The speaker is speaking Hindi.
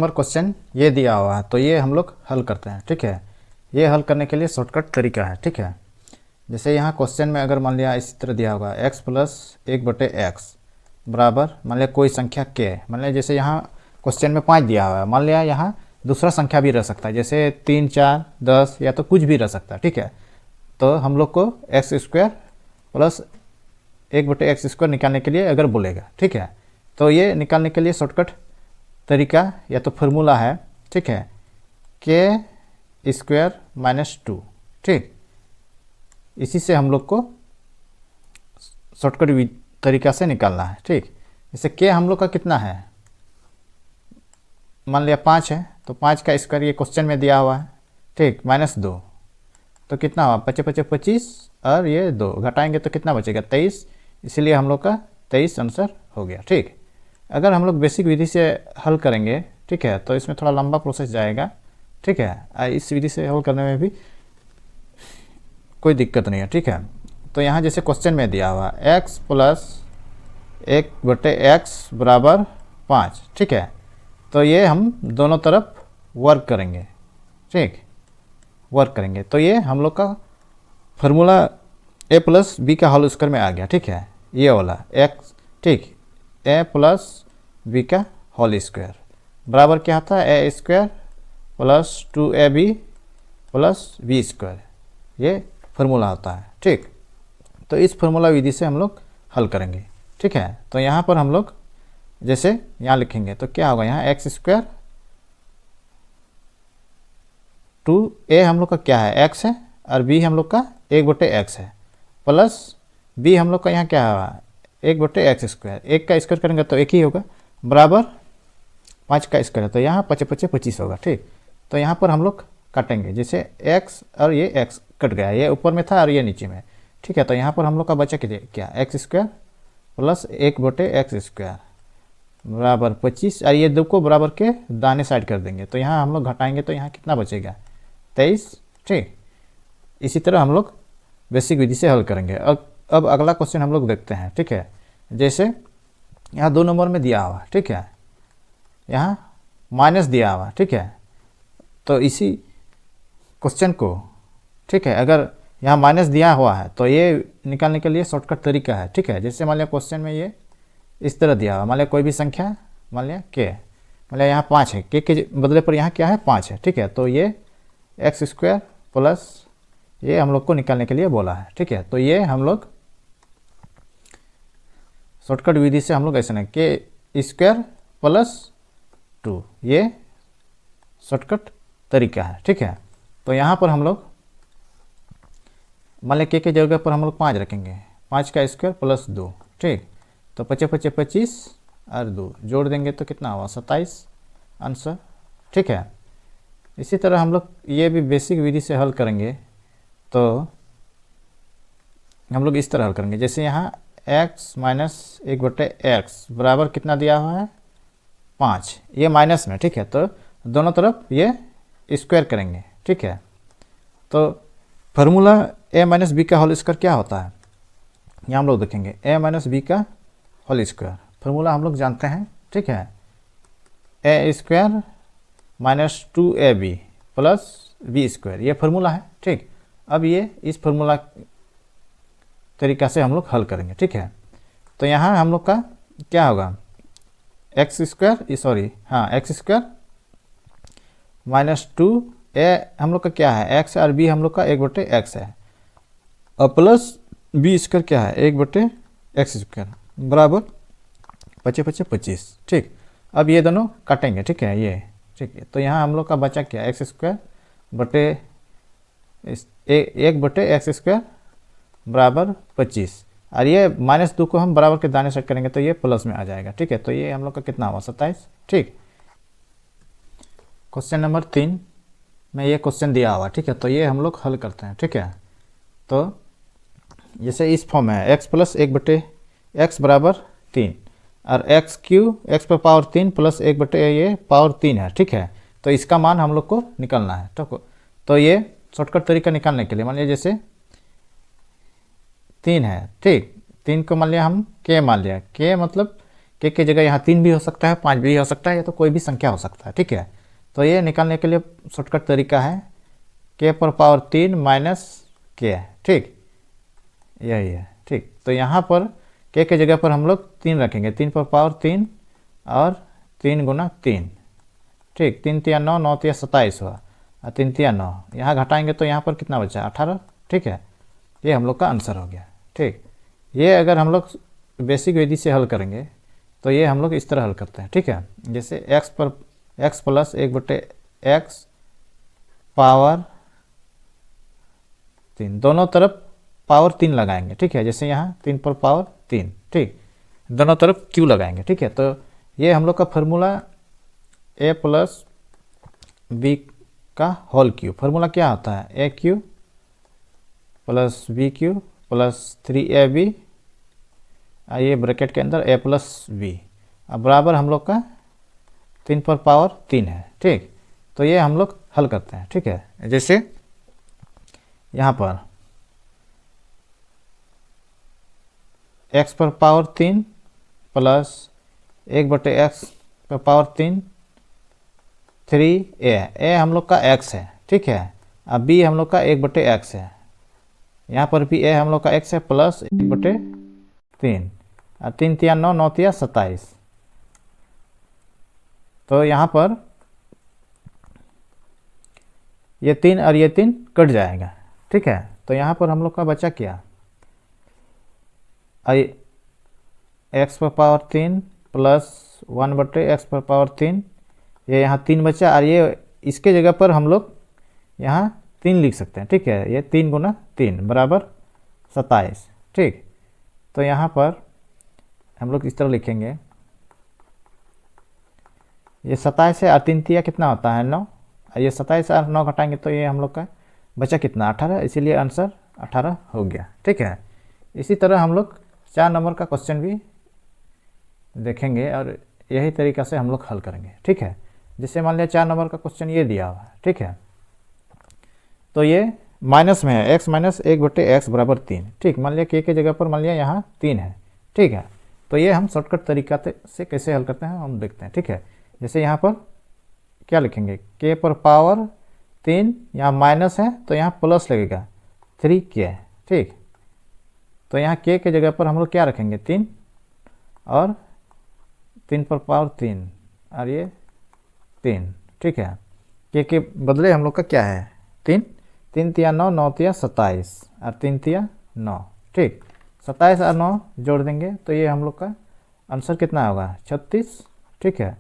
नंबर क्वेश्चन ये दिया हुआ है, तो ये हम लोग हल करते हैं। ठीक है, ये हल करने के लिए शॉर्टकट तरीका है। ठीक है, जैसे यहाँ क्वेश्चन में अगर मान लिया इसी तरह दिया होगा x प्लस 1/x बराबर मान लिया कोई संख्या k, मान लिया जैसे यहाँ क्वेश्चन में 5 दिया हुआ है, मान लिया यहाँ दूसरा संख्या भी रह सकता है, जैसे 3, 4, 10 या तो कुछ भी रह सकता है। ठीक है, तो हम लोग को x² प्लस 1/x² निकालने के लिए अगर बोलेगा, ठीक है, तो ये निकालने के लिए शॉर्टकट तरीका या तो फार्मूला है। ठीक है, k² - 2। ठीक, इसी से हम लोग को शॉर्टकट तरीका से निकालना है। ठीक, जैसे k हम लोग का कितना है, मान लिया 5 है, तो 5 का स्क्वायर ये क्वेश्चन में दिया हुआ है। ठीक, -2 तो कितना हुआ, 5 × 5 = 25 और ये 2 घटाएंगे तो कितना बचेगा, 23। इसीलिए हम लोग का 23 आंसर हो गया। ठीक, अगर हम लोग बेसिक विधि से हल करेंगे, ठीक है, तो इसमें थोड़ा लंबा प्रोसेस जाएगा। ठीक है, इस विधि से हल करने में भी कोई दिक्कत नहीं है। ठीक है, तो यहाँ जैसे क्वेश्चन में दिया हुआ x प्लस 1/x बराबर 5। ठीक है, तो ये हम दोनों तरफ वर्क करेंगे। ठीक, वर्क करेंगे तो ये हम लोग का फार्मूला a प्लस बी का होल स्क्वायर में आ गया। ठीक है, ये वाला x, ठीक, a प्लस बी का होल स्क्वायर बराबर क्या था, a² plus 2ab plus b², ये फार्मूला होता है। ठीक, तो इस फार्मूला विधि से हम लोग हल करेंगे। ठीक है, तो यहाँ पर हम लोग जैसे यहाँ लिखेंगे तो क्या होगा, यहाँ x², 2a हम लोग का क्या है, x है, और b हम लोग का 1/x है, प्लस b हम लोग का यहाँ क्या है, 1/x²। 1 का स्क्वायर करेंगे तो 1 ही होगा, बराबर 5 का स्क्वायर है, तो यहाँ 5 × 5 = 25 होगा। ठीक, तो यहाँ पर हम लोग काटेंगे, जैसे x और ये x कट गया, ये ऊपर में था और ये नीचे में। ठीक है, तो यहाँ पर हम लोग का बचा क्या, x² प्लस 1/x² बराबर 25, और ये 2 को बराबर के दाने साइड कर देंगे, तो यहाँ हम लोग घटाएंगे तो यहाँ कितना बचेगा, 23। ठीक, इसी तरह हम लोग बेसिक विधि से हल करेंगे। अब अगला क्वेश्चन हम लोग देखते हैं। ठीक है, जैसे यहाँ 2 नंबर में दिया हुआ। ठीक है, यहाँ माइनस दिया हुआ। ठीक है, तो इसी क्वेश्चन को, ठीक है, अगर यहाँ माइनस दिया हुआ है तो ये निकालने के लिए शॉर्टकट तरीका है। ठीक है, जैसे मान लिया क्वेश्चन में ये इस तरह दिया हुआ, मान लिया कोई भी संख्या, मान लिया k, मान लिया यहाँ 5 है, k के बदले पर यहाँ क्या है, 5 है। ठीक है, तो ये x² प्लस ये हम लोग को निकालने के लिए बोला है। ठीक है, तो ये हम लोग शॉर्टकट विधि से हम लोग ऐसे ना, k² प्लस 2, ये शॉर्टकट तरीका है। ठीक है, तो यहाँ पर हम लोग मान लिया k के जगह पर हम लोग 5 रखेंगे, 5 का स्क्वायर प्लस 2। ठीक, तो 5 × 5 = 25 और 2 जोड़ देंगे तो कितना हुआ, 27 आंसर। ठीक है, इसी तरह हम लोग ये भी बेसिक विधि से हल करेंगे, तो हम लोग इस तरह हल करेंगे, जैसे यहाँ x - 1/x बराबर कितना दिया हुआ है, 5, ये माइनस में। ठीक है, तो दोनों तरफ ये स्क्वायर करेंगे। ठीक है, तो फार्मूला a - b का होल स्क्वायर क्या होता है, यहाँ हम लोग देखेंगे a - b का होल स्क्वायर फार्मूला हम लोग जानते हैं। ठीक है, a² - 2ab प्लस b², ये फार्मूला है। ठीक, अब ये इस फार्मूला तरीका से हम लोग हल करेंगे। ठीक है, तो यहाँ हम लोग का क्या होगा, x² -2a हम लोग का क्या है, x, और b हम लोग का 1/x है, और प्लस b² क्या है, 1/x² बराबर 5 × 5 = 25। ठीक, अब ये दोनों काटेंगे। ठीक है, ये ठीक है, तो यहाँ हम लोग का बचा क्या, x² बटे 1/x² बराबर 25, और ये -2 को हम बराबर के दाने सेट करेंगे तो ये प्लस में आ जाएगा। ठीक है, तो ये हम लोग का कितना हुआ, 27। ठीक, क्वेश्चन नंबर 3 में ये क्वेश्चन दिया हुआ। ठीक है, तो ये हम लोग हल करते हैं। ठीक है, तो जैसे इस फॉर्म है x प्लस 1/x बराबर 3, और x³ पर पावर 3 प्लस 1/ये पावर 3 है। ठीक है, तो इसका मान हम लोग को निकालना है। तो ये शॉर्टकट तरीका निकालने के लिए, मान लिया जैसे 3 है। ठीक, 3 को मान लिया हम k मान लिया, k मतलब के की जगह यहाँ 3 भी हो सकता है, 5 भी हो सकता है, या तो कोई भी संख्या हो सकता है। ठीक है, तो ये निकालने के लिए शॉर्टकट तरीका है के पर पावर 3 माइनस के। ठीक, यही है। ठीक, तो यहाँ पर के की जगह पर हम लोग 3 रखेंगे, 3 पर पावर 3 और 3 गुना 3। ठीक, 3 तिया 9, 9 तिया 27 हुआ और 3 तिया 9, यहाँ घटाएंगे तो यहाँ पर कितना बचा, 18। ठीक है, ये हम लोग का आंसर हो गया। ठीक, ये अगर हम लोग बेसिक विधि से हल करेंगे तो ये हम लोग इस तरह हल करते हैं। ठीक है, जैसे x प्लस 1/x पावर 3, दोनों तरफ पावर 3 लगाएंगे। ठीक है, जैसे यहाँ 3 पर पावर 3, ठीक, दोनों तरफ q लगाएंगे। ठीक है, तो ये हम लोग का फार्मूला a प्लस बी का होल क्यूब, फार्मूला क्या होता है, A cube plus B cube plus 3ab, ये ब्रैकेट के अंदर a प्लस बी, अब बराबर हम लोग का 3 पर पावर 3 है। ठीक, तो ये हम लोग हल करते हैं। ठीक है, जैसे यहाँ पर x पर पावर 3 प्लस 1/x पर पावर 3 3a हम लोग का x है। ठीक है, अब b हम लोग का 1/x है, यहाँ पर भी a हम लोग का x है प्लस 1/3 और 3 तिया 9, 9 तिया 27। तो यहाँ पर ये 3 और ये 3 कट जाएगा। ठीक है, तो यहाँ पर हम लोग का बचा क्या, x पर पावर 3 प्लस 1/x पर पावर 3, ये यहाँ 3 बचा और ये इसके जगह पर हम लोग यहाँ 3 लिख सकते हैं। ठीक है, ये 3 गुना 3 बराबर 27। ठीक, तो यहाँ पर हम लोग इस तरह लिखेंगे, ये 27 है और 3 तिया कितना होता है 9, और ये 27 और 9 घटाएंगे तो ये हम लोग का बचा कितना 18, इसीलिए आंसर 18 हो गया। ठीक है, इसी तरह हम लोग 4 नंबर का क्वेश्चन भी देखेंगे और यही तरीका से हम लोग हल करेंगे। ठीक है, जैसे मान लिया 4 नंबर का क्वेश्चन ये दिया हुआ है। ठीक है, तो ये माइनस में है, x माइनस 1/x बराबर 3। ठीक, मान लिया के की जगह पर मान लिया यहाँ 3 है। ठीक है, तो ये हम शॉर्टकट तरीका से कैसे हल करते हैं हम देखते हैं। ठीक है, जैसे यहाँ पर क्या लिखेंगे, के पर पावर 3, यहाँ माइनस है तो यहाँ प्लस लगेगा 3k। ठीक, तो यहाँ के की जगह पर हम लोग क्या रखेंगे 3 और 3 पर पावर 3 और ये 3। ठीक है, के बदले हम लोग का क्या है 3, 3 तिया 9, 9 तिया 27 और 3 तिया 9। ठीक, 27 और 9 जोड़ देंगे तो ये हम लोग का आंसर कितना होगा 36। ठीक है,